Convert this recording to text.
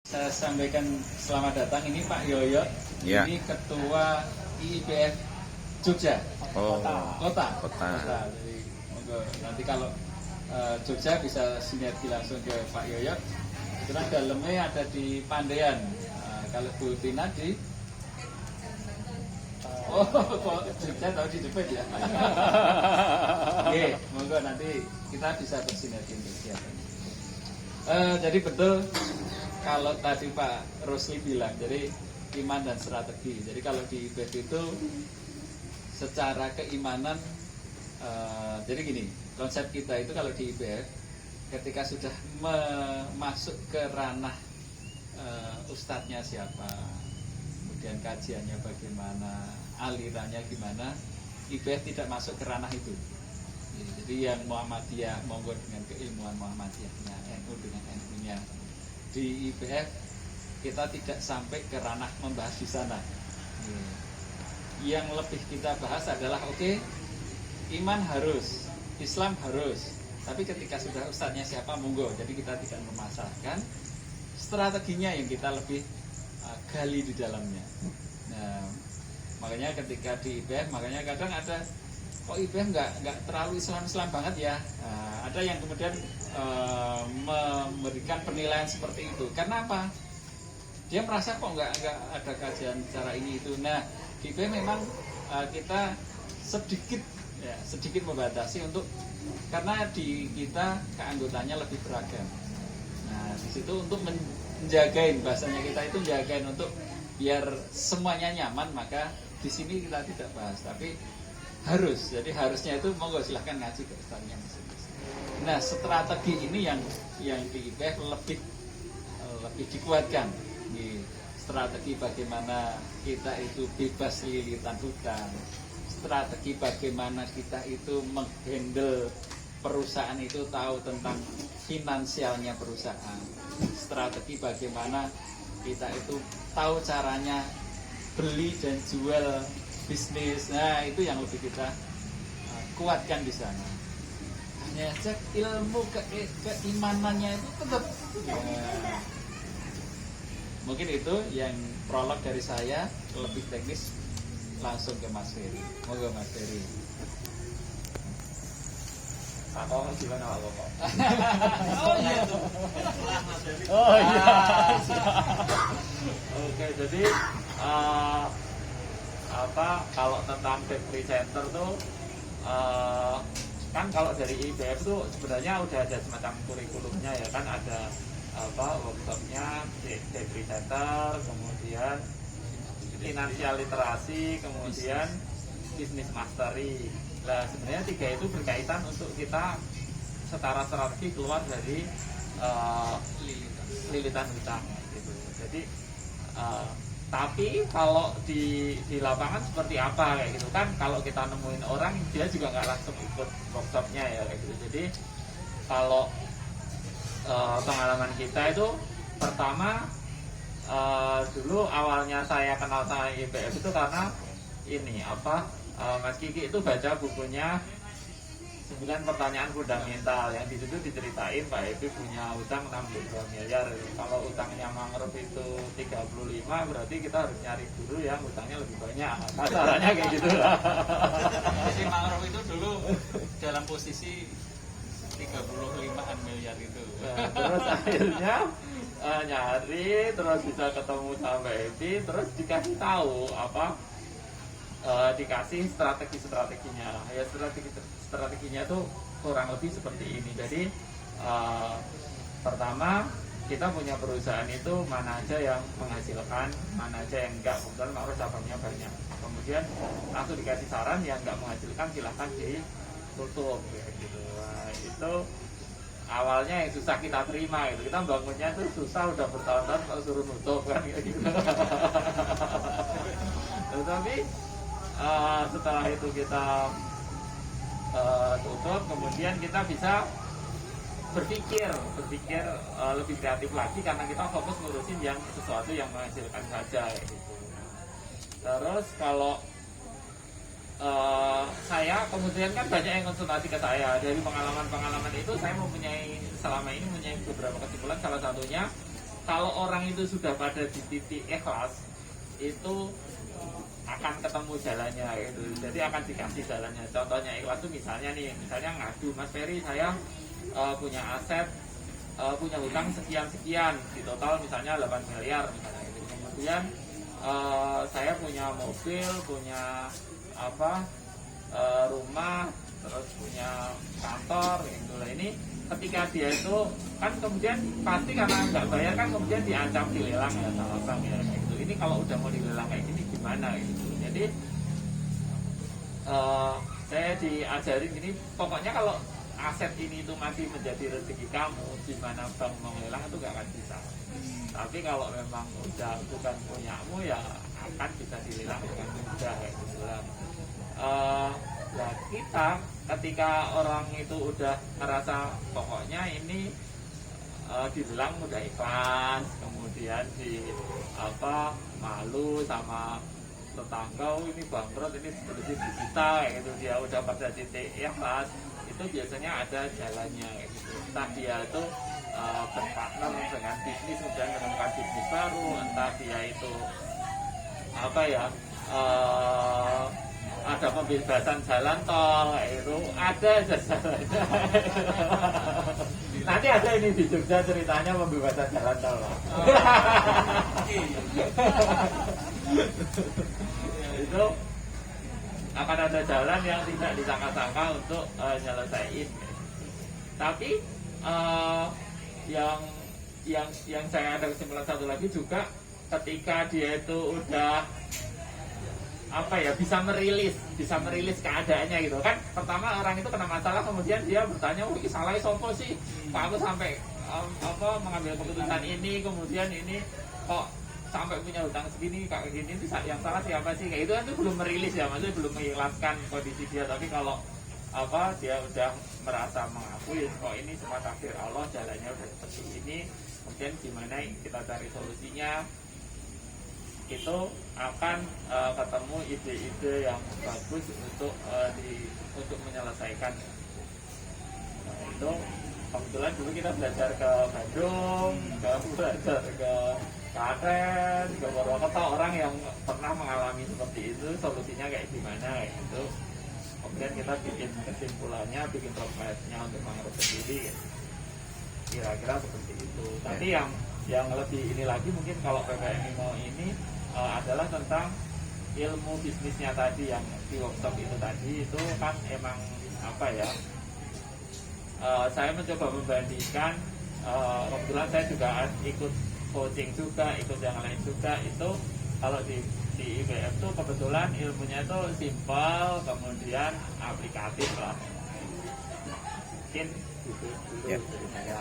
Saya sampaikan selamat datang, ini Pak Yoyo, Ya. ini Ketua IIPF Jogja, Oh, Kota. Kota. Jadi monggo nanti kalau Jogja bisa sinergi langsung ke Pak Yoyo. Terus dalamnya ada di Pandean. Kalau Bu Tina di kok Jogja tahu di depan ya. Oke, monggo nanti kita bisa bersinergi untuk kegiatan. Jadi betul kalau tadi Pak Rusli bilang, jadi iman dan strategi. Jadi kalau di IPF itu secara keimanan, jadi gini, konsep kita itu kalau di IPF ketika sudah masuk ke ranah ustadznya siapa, kemudian kajiannya bagaimana, alirannya gimana, IPF tidak masuk ke ranah itu. Jadi yang Muhammadiyah monggo dengan keilmuan Muhammadiyahnya, NU dengan NU-nya. Di IPF kita tidak sampai ke ranah membahas di sana. Yang lebih kita bahas adalah iman harus, Islam harus. Tapi ketika sudah ustadznya siapa monggo. Jadi kita tidak memasarkan, strateginya yang kita lebih gali di dalamnya. Nah, makanya ketika di IPF, makanya kadang ada kok IPF nggak terlalu Islam banget ya. Nah, ada yang kemudian memberikan penilaian seperti itu. Karena apa? Dia merasa kok nggak ada kajian secara ini itu. Nah, di IPF memang kita sedikit membatasi untuk, karena di kita keanggotanya lebih beragam. Nah, di situ untuk menjagain, bahasanya kita itu menjagain untuk biar semuanya nyaman, maka di sini kita tidak bahas, tapi harus. Jadi harusnya itu monggo silahkan ngaji ke ustadznya masing-masing. Nah, strategi ini yang di IPF lebih dikuatkan. Di strategi bagaimana kita itu bebas lilitan hutang, strategi bagaimana kita itu menghandle perusahaan itu, tahu tentang finansialnya perusahaan, strategi bagaimana kita itu tahu caranya beli dan jual bisnis. Nah, itu yang lebih kita kuatkan di sana. Hanya cek ilmu keimanannya itu tetap. Nah, mungkin itu yang prolog dari saya, lebih teknis langsung ke Mas Ferry. Moga Mas Ferry. Apa gimana Pak Bapak? Oh iya tuh. Oh iya. Oke, jadi kalau tentang debt center tuh kan kalau dari IPF tuh sebenarnya udah ada semacam kurikulumnya ya kan, ada workshopnya debt center, kemudian finansial literasi, kemudian business mastery. Nah, sebenarnya tiga itu berkaitan untuk kita setara strategi keluar dari lilitan hutang gitu. Jadi tapi kalau di lapangan seperti apa kayak gitu kan, kalau kita nemuin orang dia juga nggak langsung ikut workshopnya ya kayak gitu. Jadi kalau pengalaman kita itu pertama, dulu awalnya saya kenal sama IPF itu karena ini Mas Kiki itu baca bukunya 9 pertanyaan fundamental, yang di situ diceritain Pak Ebi punya utang 62 miliar. Kalau utangnya mangrove itu 35, berarti kita harus nyari guru yang utangnya lebih banyak. Masalahnya kayak gitu lah. Jadi mangrove itu dulu dalam posisi 35-an miliar itu. Nah, terus akhirnya nyari, terus bisa ketemu sama Ebi, terus dikasih tahu dikasih strateginya. Ya strateginya tuh kurang lebih seperti ini. Jadi pertama kita punya perusahaan itu mana aja yang menghasilkan, mana aja yang enggak, kemudian harus cabangnya banyak. Kemudian langsung dikasih saran yang enggak menghasilkan silahkan ditutup gitu. Nah, itu awalnya yang susah kita terima gitu. Kita bangunnya tuh susah, udah bertahun-tahun kalau suruh nutup kan gitu. Tapi setelah itu kita tutup, kemudian kita bisa berpikir lebih kreatif lagi karena kita fokus ngurusin yang sesuatu yang menghasilkan saja gitu. Terus kalau saya kemudian kan banyak yang konsultasi ke saya. Dari pengalaman itu saya selama ini mempunyai beberapa kesimpulan. Salah satunya kalau orang itu sudah pada di titik ikhlas, itu akan ketemu jalannya gitu. Jadi akan dikasih jalannya. Contohnya ikhlas itu misalnya nih, misalnya ngadu, Mas Ferry saya punya aset, punya hutang sekian-sekian, di total misalnya 8 miliar misalnya gitu. Kemudian saya punya mobil, punya rumah, terus punya kantor gitu lah. Ini ketika dia itu kan kemudian pasti karena nggak bayar kan kemudian diancam dilelang ya sama bank ya gitu. Ini kalau udah mau dilelang kayak gini gimana gitu. Jadi saya diajarin gini, pokoknya kalau aset ini itu masih menjadi rezeki kamu, di mana bank mau lelang itu nggak akan bisa. Tapi kalau memang udah bukan punyamu ya akan bisa dilelang dengan mudah kayak gitu lah. Ya kita ketika orang itu udah merasa pokoknya ini dilelang udah ikhlas, kemudian malu sama tetangga, ini bangkrut, ini seperti disita kayak gitu, dia udah pada titik ikhlas, itu biasanya ada jalannya kayak gitu. Entah dia itu berpartner dengan bisnis, kemudian menemukan bisnis baru, entah dia itu ada pembebasan jalan tol itu ada aja jalannya. Nanti ada ini di Jogja ceritanya pembebasan jalan tol. Itu akan ada jalan yang tidak disangka-sangka untuk nyelesain. Tapi yang saya ada kesimpulan satu lagi juga, ketika dia itu udah bisa merilis keadaannya gitu kan. Pertama orang itu kena masalah, kemudian dia bertanya, ini salahnya sopo sih, kok aku sampai mengambil keputusan ini, kemudian ini kok sampai punya hutang segini, kayak gini, itu yang salah siapa sih, kayak itu kan itu belum merilis ya, maksudnya belum mengikhlaskan kondisi dia. Tapi kalau dia udah merasa mengakui kok ini semua takdir Allah, jalannya udah seperti ini, kemudian gimana kita cari solusinya, itu akan ketemu ide-ide yang bagus untuk menyelesaikan. Nah, itu kebetulan dulu kita belajar ke Bandung, belajar ke Klaten, ke Purwokerto, orang yang pernah mengalami seperti itu, solusinya kayak gimana kayak gitu. Kemudian kita bikin kesimpulannya, bikin roadmap-nya untuk mengurus sendiri, kira-kira seperti itu. Tapi yang lebih ini lagi mungkin kalau PPMI mau ini adalah tentang ilmu bisnisnya tadi yang di workshop itu tadi, itu kan emang saya mencoba membandingkan, kebetulan saya juga ikut coaching juga, ikut yang lain juga. Itu kalau di IBF tuh kebetulan ilmunya itu simpel, kemudian aplikatif lah. Mungkin gitu dulu ceritanya.